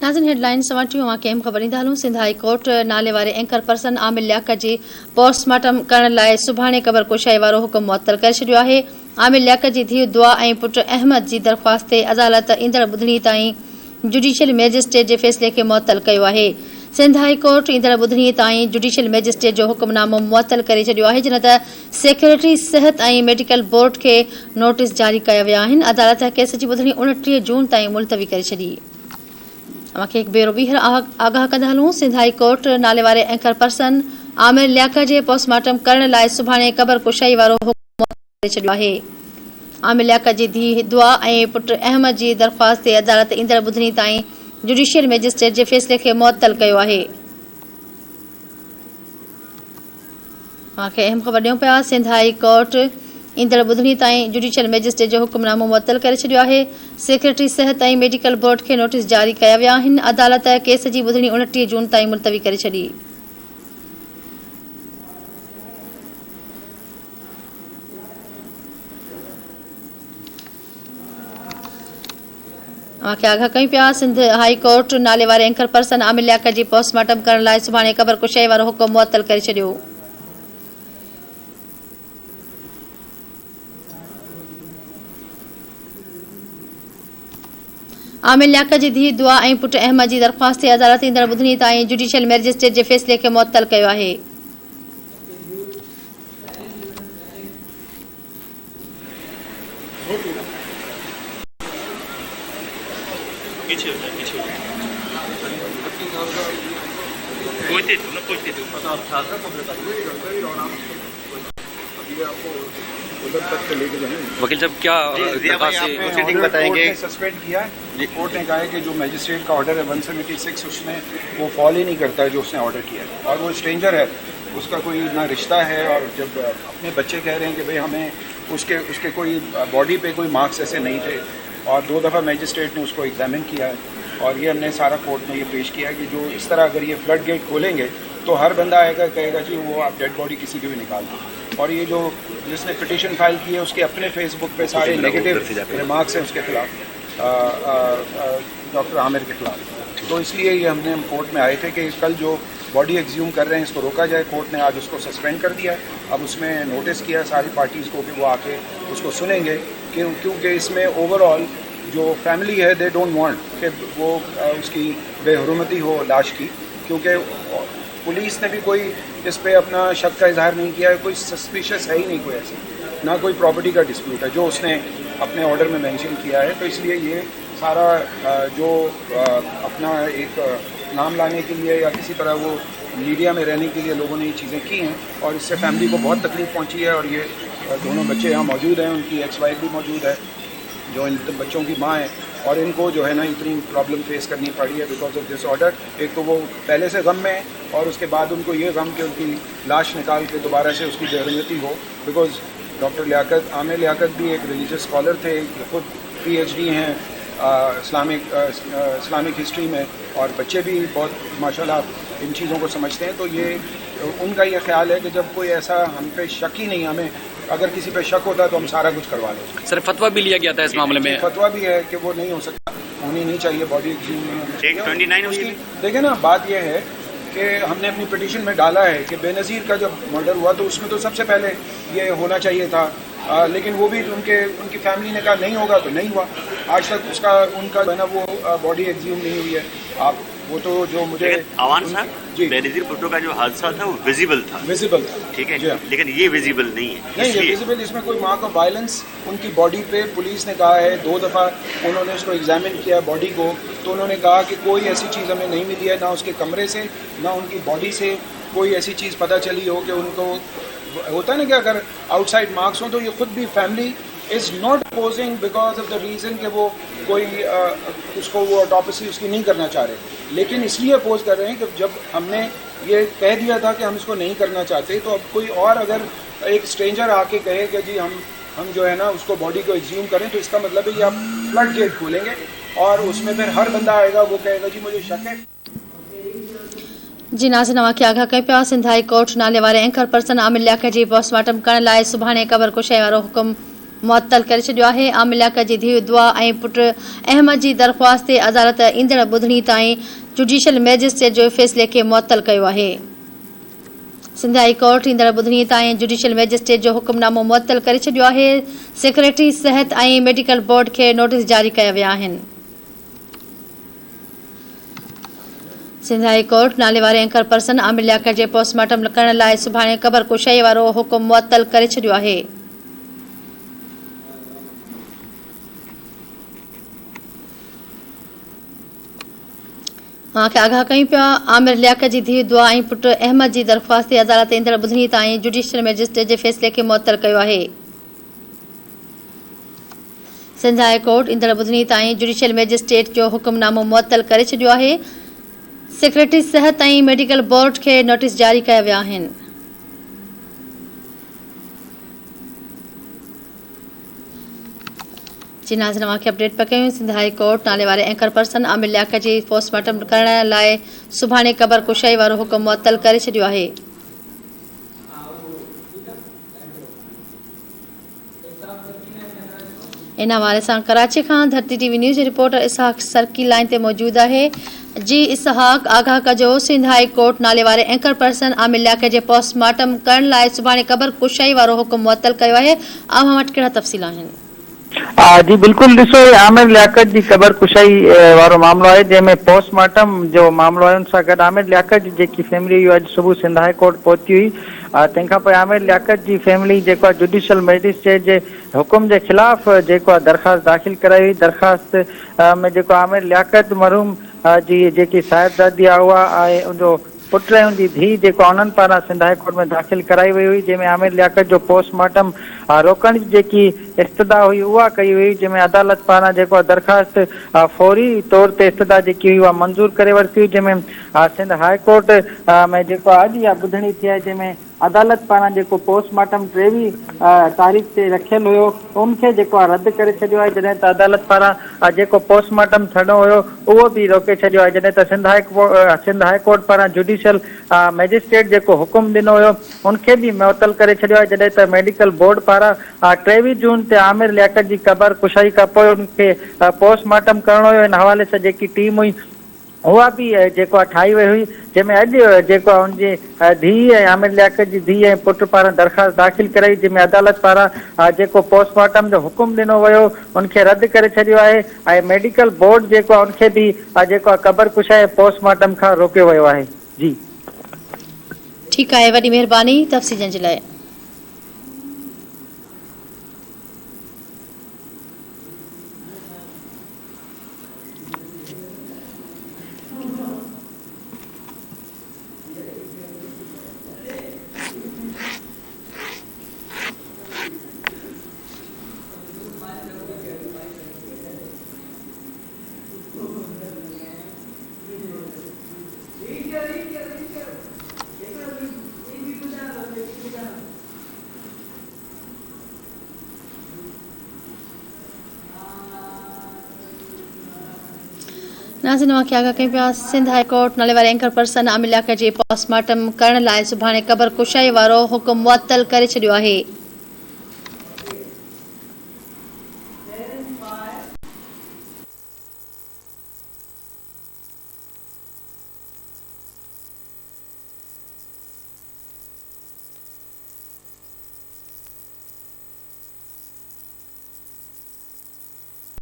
नाज़रीन हेडलाइन सवाटियूं मां कंहिं ख़बर ॾींदा हलूं। सिंध हाई कोर्ट नाले वारे एंकर पर्सन आमिर लियाकत जी पोस्टमार्टम करण लाइ सुभाणे क़बर कुशाई वारो हुकुम मुअत्तल करे छॾियो आहे। आमिर लियाकत जी धीउ दुआ ऐं पुटु अहमद जी दरख़्वास्त ते अदालत ईंदड़ ॿुधणी ताईं जुडिशियल मैजिस्ट्रेट जे फ़ैसिले खे मुअत्तल कयो आहे। सिंध हाई कोर्ट ईंदड़ ॿुधणी ताईं जुडिशियल मैजिस्ट्रेट जो हुकुमनामो मुअत्तल करे छॾियो आहे, जिन त सेक्रेटरी सिहत ऐं मेडिकल बोर्ड खे नोटिस जारी कया विया आहिनि। अदालत केस जी ॿुधणी 29 जून ताईं मुलतवी करे छॾी। एक भेरो ॿीहर आगाह कंदा हलूं। सिंध हाई कोर्ट नाले वारे एंकर पर्सन आमिर लियाकत जे पोस्टमार्टम करण लाइ सुभाणे क़बर कुशाई वारो हुकुम करे छॾियो आहे। आमिर लियाकत जी धीउ दुआ ऐं पुटु अहमद जी दरख़्वास्त ते अदालत ईंदड़ ॿुधणी ताईं जुडिशियल मैजिस्ट्रेट जे फ़ैसिले खे मुअत्तल कयो आहे। अहम ख़बर ॾियूं पिया। सिंध हाई कोर्ट ईंदड़ ॿुधणी ताईं जुडिशियल मैजिस्ट्रेट जो हुकुमनामो मुअत्तल करे छॾियो आहे। सेक्रेटरी सिहत ऐं मेडिकल बोर्ड खे नोटिस जारी कया विया आहिनि। अदालत केस जी ॿुधणी 29 जून ताईं मुलतवी करे छॾी। आगाह कयूं पिया। सिंध हाई कोर्ट नाले वारे एंकर पर्सन आमिर लियाकत जी पोस्टमार्टम करण लाइ सुभाणे क़बर कुशाई वारो हुकुम मुअत्तल करे छॾियो। आमिर लियाकत जी धीउ दुआ ऐं पुटु अहमद जी दरख़्वास्त ते अदालत ईंदड़ ॿुधणी ताईं जुडिशियल मैजिस्ट्रेट जे फ़ैसिले खे मुअत्तल कयो आहे। वकील साहब क्या बताएंगे? सस्पेंड किया है। कोर्ट ने कहा है कि जो मैजिस्ट्रेट का ऑर्डर है 176 उसमें वो फॉलो ही नहीं करता है जो उसने ऑर्डर किया है, और वो स्ट्रेंजर है, उसका कोई ना रिश्ता है। और जब अपने बच्चे कह रहे हैं कि भाई हमें उसके कोई बॉडी पे कोई मार्क्स ऐसे नहीं थे, और 2 दफ़ा मैजिस्ट्रेट ने उसको एग्जामिन किया है, और ये हमने सारा कोर्ट में ये पेश किया है कि जो इस तरह अगर ये फ्लड गेट खोलेंगे तो हर बंदा आएगा कहेगा जी वो आप डेड बॉडी किसी की भी निकाल दो। और ये जो जिसने पिटीशन फाइल की है उसके अपने फेसबुक पे सारे नेगेटिव रिमार्क्स हैं उसके खिलाफ, डॉक्टर आमिर के खिलाफ। तो इसलिए ये हमने कोर्ट में आए थे कि कल जो बॉडी एक्ज्यूम कर रहे हैं इसको रोका जाए। कोर्ट ने आज उसको सस्पेंड कर दिया है। अब उसमें नोटिस किया सारी पार्टीज़ को कि वो आके उसको सुनेंगे, क्योंकि इसमें ओवरऑल जो फैमिली है दे डोंट वांट कि वो उसकी बेहुरमती हो लाश की, क्योंकि पुलिस ने भी कोई इस पे अपना शक का इजहार नहीं किया है, कोई सस्पिशियस है ही नहीं कोई ऐसा, ना कोई प्रॉपर्टी का डिस्प्यूट है जो उसने अपने ऑर्डर में मेंशन किया है। तो इसलिए ये सारा जो अपना एक नाम लाने के लिए या किसी तरह वो मीडिया में रहने के लिए लोगों ने ये चीज़ें की हैं, और इससे फैमिली को बहुत तकलीफ़ पहुंची है। और ये दोनों बच्चे यहाँ मौजूद हैं, उनकी एक्स वाइफ भी मौजूद है जो इन बच्चों की माँ है, और इनको जो है ना इतनी प्रॉब्लम फेस करनी पड़ी है बिकॉज ऑफ दिस ऑर्डर। एक तो वो पहले से गम में है, और उसके बाद उनको ये गम कि उनकी लाश निकाल के दोबारा से उसकी बेरुजती हो। बिकॉज डॉक्टर लियाकत आमिर लियाकत भी एक रिलीजियस स्कॉलर थे, खुद PhD हैं इस्लामिक हिस्ट्री में, और बच्चे भी बहुत माशाल्लाह इन चीज़ों को समझते हैं। तो ये उनका ये ख्याल है कि जब कोई ऐसा हम पे शक ही नहीं, हमें अगर किसी पे शक होता तो हम सारा कुछ करवा लें। सर फतवा भी लिया गया था इस मामले में? फतवा भी है कि वो नहीं हो सकता, होनी नहीं चाहिए बॉडी एक्सह्यूम नहीं होनी चाहिए। 29 उसकी देखिए ना, बात यह है कि हमने अपनी पिटीशन में डाला है कि बेनज़ीर का जब मर्डर हुआ तो उसमें तो सबसे पहले ये होना चाहिए था, लेकिन वो भी उनकी फैमिली ने कहा नहीं होगा तो नहीं हुआ। आज तक उनका है ना वो बॉडी एक्सह्यूम नहीं हुई है। आप वो तो जो मुझे आवान साहब बेनज़ीर भुट्टो का जो हादसा था वो विजिबल था, ठीक है, लेकिन ये विजिबल नहीं है। नहीं, ये विजिबल, इसमें कोई मार्क ऑफ वायलेंस उनकी बॉडी पे पुलिस ने कहा है। 2 दफ़ा उन्होंने उसको एग्जामिन किया बॉडी को, तो उन्होंने कहा कि कोई ऐसी चीज़ हमें नहीं मिली है, ना उसके कमरे से ना उनकी बॉडी से कोई ऐसी चीज़ पता चली हो कि उनको होता है ना कि अगर आउटसाइड मार्क्स हों तो ये खुद भी family is not opposing because of the reason कि वो कोई उसको वो ऑटोप्सी उसकी नहीं करना चाह रहे, लेकिन इसलिए अपोज कर रहे हैं कि जब हमने ये कह दिया था कि हम इसको नहीं करना चाहते, तो अब कोई और अगर एक स्ट्रेंजर आके कहे कि जी हम जो है ना उसको बॉडी को एग्ज्यूम करें, तो इसका मतलब है कि आप फ्लड गेट खोलेंगे और उसमें फिर हर बंदा आएगा वो कहेगा जी मुझे शक है। जी नाज़रीन, अवांखे आगाह कयूं पिया। सिंध हाई कोर्ट नाले वारे एंकर पर्सन आमिर लियाकत जी पोस्टमार्टम करण लाइ सुभाणे क़बर कुशाई वारो हुकुम मुअत्तल करे छॾियो आहे। आमिर लियाकत जी धीउ दुआ ऐं पुट अहमद जी दरख़्वास्त ते अदालत ईंदड़ ॿुधणी ताईं जुडिशियल मैजिस्ट्रेट जो फ़ैसिले खे मुअत्तल कयो आहे। सिंध हाई कोर्ट ईंदड़ ॿुधणी ताईं जुडिशियल मैजिस्ट्रेट जो हुकुमनामो मुअत्तल करे छॾियो आहे। सेक्रेटरी सिहत ऐं मेडिकल बोर्ड खे नोटिस जारी कया विया आहिनि। सिंध हाई कोर्ट नाले वारे एंकर पर्सन आमिर लियाकत जे पोस्टमार्टम करण लाइ सुभाणे क़बर कुशाई वारो हुकुम मुअत्तल करे छॾियो आहे। आगाह कयूं पिया आमिर लियाकत जी धीउ दुआ ऐं पुट अहमद जी दरख़्वास्त ते अदालत ईंदड़ ॿुधणी ताईं जुडिशियल मैजिस्ट्रेट जे फ़ैसिले खे मुअत्तल कयो आहे। सिंध हाई कोर्ट ईंदड़ ॿुधणी ताईं जुडिशियल मैजिस्ट्रेट जो हुकुमनामो मुअत्तल करे छॾियो आहे। सेक्रेटरी सिहत ऐं मेडिकल बोर्ड खे नोटिस जारी कया विया आहिनि। जी नाज़रीन, अवांखे अपडेट पिया कयूं। सिंध हाई कोर्ट नाले वारे एंकर पर्सन आमिर लियाकत जी पोस्टमार्टम करण लाइ सुभाणे क़बर कुशाई वारो हुकुम मुअत्तल करे छॾियो आहे। इन हवाले सां कराची खां धरती टीवी न्यूज़ जी रिपोर्टर इसहाक सर्किल लाइन ते मौजूद आहे। जी इसहाक, आगाह कजो सिंध हाई कोर्ट नाले वारे एंकर पर्सन आमिर लियाकत जे पोस्टमार्टम करण लाइ सुभाणे क़बर कुशाई वारो हुकुम मुअत्तल कयो आहे। अव्हां वटि कहिड़ा तफ़सील आहिनि? जी बिल्कुल, ॾिसो आमिर लियाकत जी क़बर कुशाई वारो मामलो आहे जंहिंमें पोस्टमार्टम जो मामलो आहे। उन सां गॾु आमिर लियाकत जी जेकी फैमिली हुई अॼु सुबुह सिंध हाई कोर्ट पहुती हुई। तंहिंखां पोइ आमिर लियाकत जी फैमिली जेको आहे जुडिशियल मैजिस्ट्रेट जे हुकुम जे ख़िलाफ़ जेको आहे दरख़्वास्त दाख़िल कराई हुई। दरख़्वास्त में जेको आमिर लियाकत मरहूम जी जेकी साहिबजादी आहे उहा ऐं उनजो पुट ऐं उनजी धीउ जेको उन्हनि पारां सिंध हाई कोर्ट में दाख़िल कराई वई हुई, जंहिंमें आमिर लियाकत जो पोस्टमार्टम रोकण जी जेकी इस्तदा हुई उहा कई हुई, जंहिंमें अदालत पारां जेको आहे दरख़्वास्त फौरी तौर ते इस्तदा जेकी हुई उहा मंज़ूर करे वरिती हुई। जंहिंमें सिंध हाई कोर्ट में जेको अॼु इहा ॿुधणी थी आहे, जंहिंमें अदालत पारां जेको पोस्टमार्टम 23 तारीख़ ते रखियलु हुयो उनखे जेको आहे रद्द करे छॾियो आहे। जॾहिं त अदालत पारां जेको पोस्टमार्टम थियणो हुयो उहो बि रोके छॾियो आहे। जॾहिं त सिंध हाई कोर्ट पारां जुडिशियल मैजिस्ट्रेट जेको हुकुम ॾिनो हुयो उनखे बि मुअत्तल करे छॾियो आहे। जॾहिं त मेडिकल बोर्ड पारां 23 जून ते आमिर लियाकत जी क़बर कुशाई खां पोइ उनखे पोस्टमार्टम करणो हुयो। इन हवाले सां जेकी टीम हुई उहा बि जेको आहे ठाही वई हुई, जंहिंमें अॼु जेको आहे उनजी धीउ ऐं आमिर लियाकत जी धीउ ऐं पुट पारां दरख़्वास्त दाख़िल कराई, जंहिंमें अदालत पारां जेको पोस्टमार्टम जो हुकुम ॾिनो वियो उनखे रद्द करे छॾियो आहे। ऐं मेडिकल बोर्ड जेको आहे उनखे बि जेको आहे क़बर कुशाई पोस्टमार्टम खां रोकियो वियो आहे। जी ठीकु आहे, वॾी महिरबानी तफ़सीलनि जे लाइ। नाज़रीन, अवांखे आगाह कयूं पिया सिंध हाई कोर्ट नाले वारे एंकर पर्सन आमिर लियाकत जे पोस्टमार्टम करण लाइ सुभाणे क़बर कुशाई वारो हुकुम मुअत्तल करे छॾियो आहे।